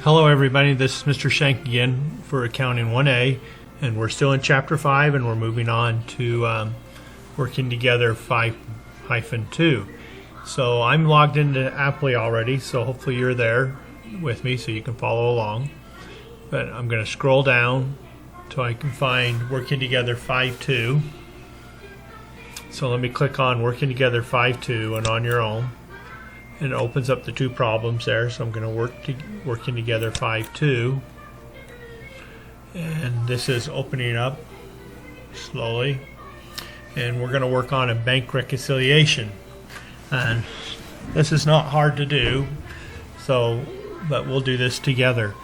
Hello everybody, this is Mr. Shank again for Accounting 1A, and we're still in Chapter 5 and we're moving on to working together 5-2. So I'm logged into Apply already, so hopefully you're there with me so you can follow along. But I'm going to scroll down till I can find working together 5-2. So let me click on working together 5-2 and on your own. And it opens up the two problems there, so I'm going to working together 5-2, and this is opening up slowly, and we're going to work on a bank reconciliation, and this is not hard to do, but we'll do this together.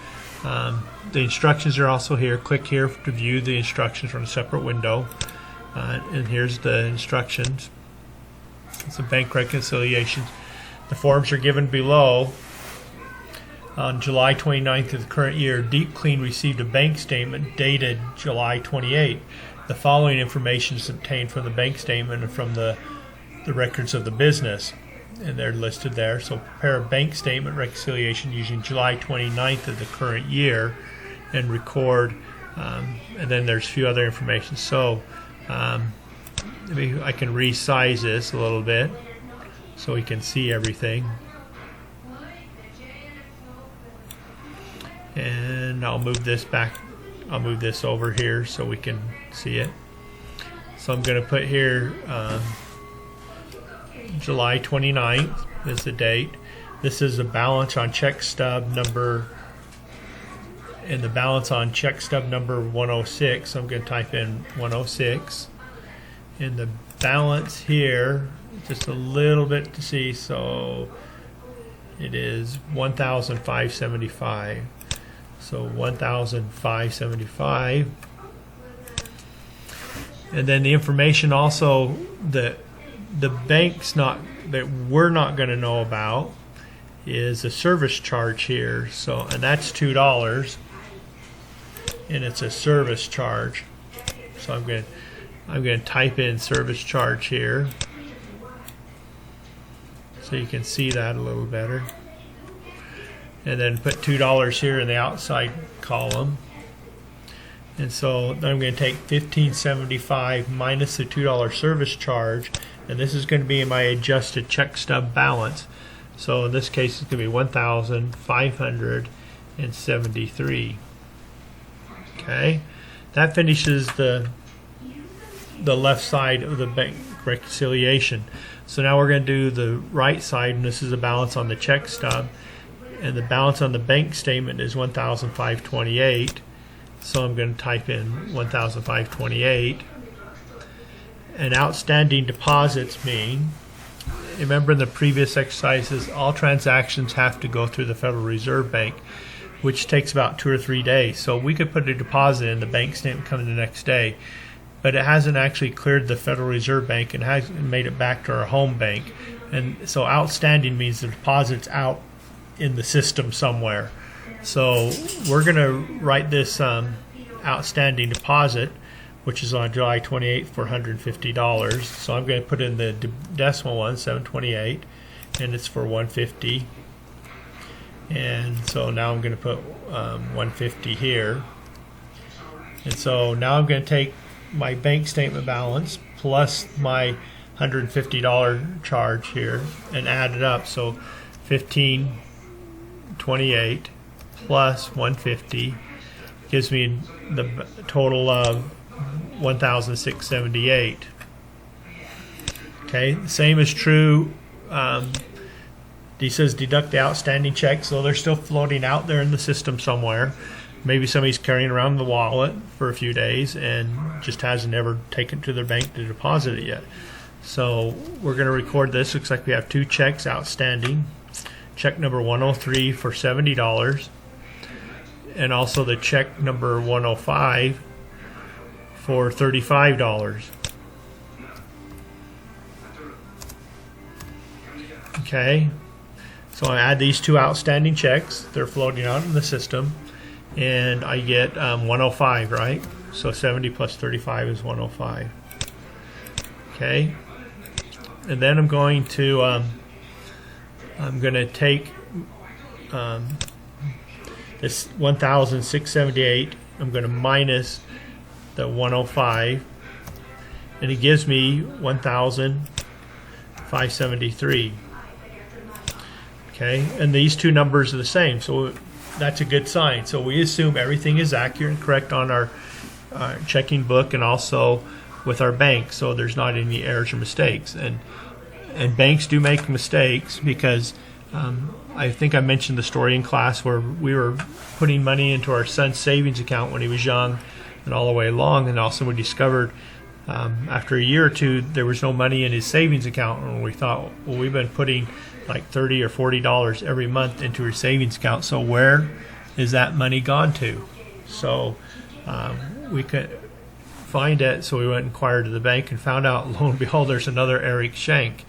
The instructions are also here. Click here to view the instructions from a separate window, and here's the instructions. It's a bank reconciliation. The forms are given below. On July 29th of the current year, Deep Clean received a bank statement dated July 28. The following information is obtained from the bank statement and from the records of the business, and they're listed there. So prepare a bank statement reconciliation using July 29th of the current year and record, and then there's a few other information. So maybe I can resize this a little bit so we can see everything, and I'll move this back. I'll move this over here so we can see it. So I'm going to put here July 29th is the date. This is the balance on check stub number, and the balance on check stub number 106. So I'm going to type in 106, and the balance here, just a little bit to see, so it is 1,575. So 1,575, and then the information also that the bank's not, that we're not going to know about, is a service charge here. So, and that's $2, and it's a service charge. So I'm going to type in service charge here, so you can see that a little better, and then put $2 here in the outside column. And so then I'm going to take $1,575 minus the $2 service charge, and this is going to be my adjusted check stub balance. So in this case it's going to be 1,573. Okay, that finishes the left side of the bank reconciliation. So now we're going to do the right side, and this is the balance on the check stub, and the balance on the bank statement is 1,528. So I'm going to type in 1,528. And outstanding deposits mean, remember in the previous exercises, all transactions have to go through the Federal Reserve Bank, which takes about 2 or 3 days. So we could put a deposit in, the bank statement coming the next day, but it hasn't actually cleared the Federal Reserve Bank and hasn't made it back to our home bank. And so outstanding means the deposit's out in the system somewhere. So we're going to write this outstanding deposit, which is on July 28th for $150. So I'm going to put in the decimal one, 728, and it's for $150. And so now I'm going to put $150 here. And so now I'm going to take my bank statement balance plus my $150 charge here and add it up. So 1,528 plus 150 gives me the total of 1,678. Okay, the same is true. He says deduct the outstanding checks, so they're still floating out there in the system somewhere. Maybe somebody's carrying around the wallet for a few days and just hasn't ever taken it to their bank to deposit it yet. So we're going to record this. Looks like we have 2 checks outstanding. Check number 103 for $70, and also the check number 105 for $35. Okay, so I add these 2 outstanding checks. They're floating out in the system, and I get 105, right? So 70 plus 35 is 105. Okay, and then I'm going to take this 1,678, I'm going to minus the 105, and it gives me 1,573. Okay, and these two numbers are the same, so that's a good sign. So we assume everything is accurate and correct on our checking book and also with our bank, so there's not any errors or mistakes. And banks do make mistakes because I think I mentioned the story in class where we were putting money into our son's savings account when he was young and all the way along, and also we discovered after a year or two there was no money in his savings account, and we thought, well, we've been putting like $30 or $40 every month into his savings account, so where is that money gone to? So we could find it, so we went and inquired to the bank and found out, lo and behold, there's another Eric Shank,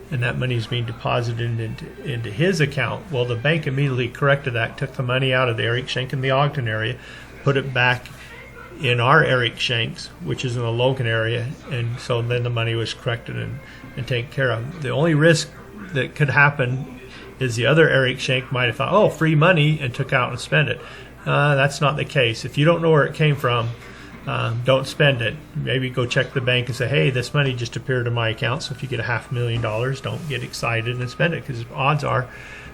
and that money is being deposited into his account. Well, the bank immediately corrected that, took the money out of the Eric Shank in the Ogden area, put it back in our Eric Shanks, which is in the Logan area, and so then the money was corrected and taken care of. The only risk that could happen is the other Eric Shank might have thought, oh, free money, and took out and spent it. That's not the case. If you don't know where it came from, don't spend it. Maybe go check the bank and say, hey, this money just appeared in my account, so if you get $500,000, don't get excited and spend it, because odds are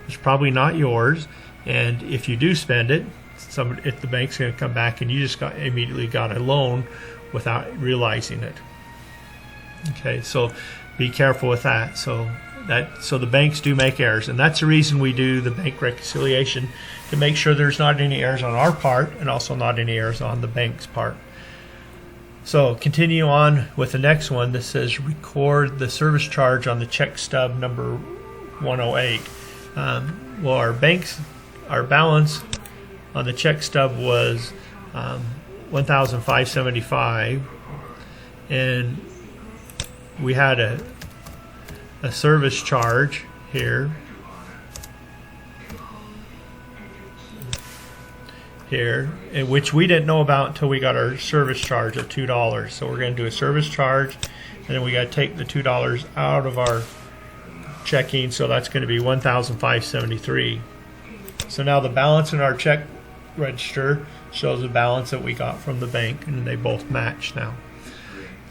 it's probably not yours, and if you do spend it, if the bank's going to come back and you just immediately got a loan without realizing it. Okay, so be careful with that. So the banks do make errors, and that's the reason we do the bank reconciliation, to make sure there's not any errors on our part and also not any errors on the bank's part. So continue on with the next one. This says record the service charge on the check stub number 108. Well, our balance on the check stub was 1,575, and we had a service charge here, in which we didn't know about until we got our service charge of $2. So we're going to do a service charge, and then we got to take the $2 out of our checking, so that's going to be 1,573. So now the balance in our check register shows the balance that we got from the bank, and they both match now.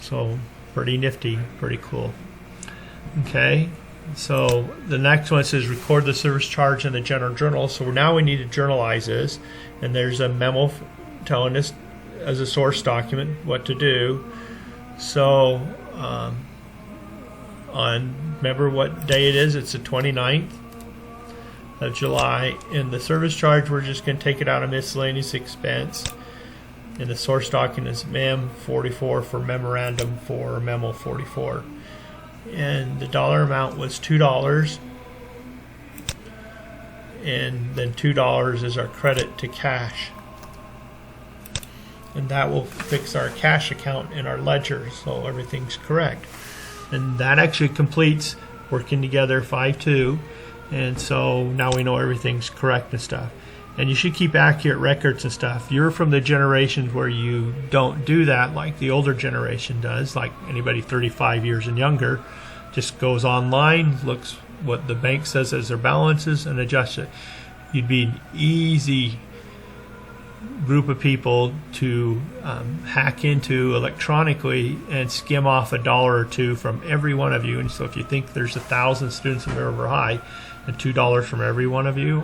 So pretty nifty, pretty cool. Okay, so the next one says record the service charge in the general journal. So now we need to journalize this, and there's a memo telling us as a source document what to do. So remember what day it is? It's the 29th of July. In the service charge, we're just going to take it out of miscellaneous expense. And the source document is MEM 44 for memorandum for memo 44. And the dollar amount was $2. And then $2 is our credit to cash. And that will fix our cash account in our ledger, so everything's correct. And that actually completes working together 5-2. And so now we know everything's correct and stuff. And you should keep accurate records and stuff. You're from the generations where you don't do that like the older generation does, like anybody 35 years and younger just goes online, looks what the bank says as their balances, and adjusts it. You'd be an easy group of people to hack into electronically and skim off $1 or $2 from every one of you. And so if you think there's 1,000 students in River High and $2 from every one of you,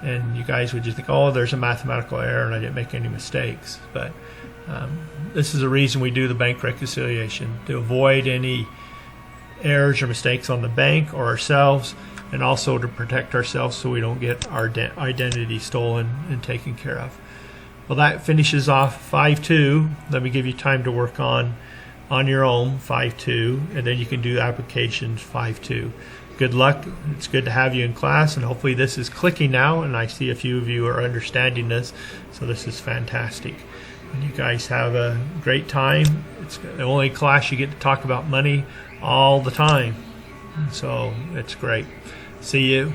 and you guys would just think, oh, there's a mathematical error and I didn't make any mistakes. But this is the reason we do the bank reconciliation, to avoid any errors or mistakes on the bank or ourselves, and also to protect ourselves so we don't get our identity stolen and taken care of. Well, that finishes off 5-2. Let me give you time to work on your own 5-2, and then you can do applications 5-2. Good luck. It's good to have you in class, and hopefully this is clicking now, and I see a few of you are understanding this, so this is fantastic. And you guys have a great time. It's the only class you get to talk about money all the time, so it's great. See you.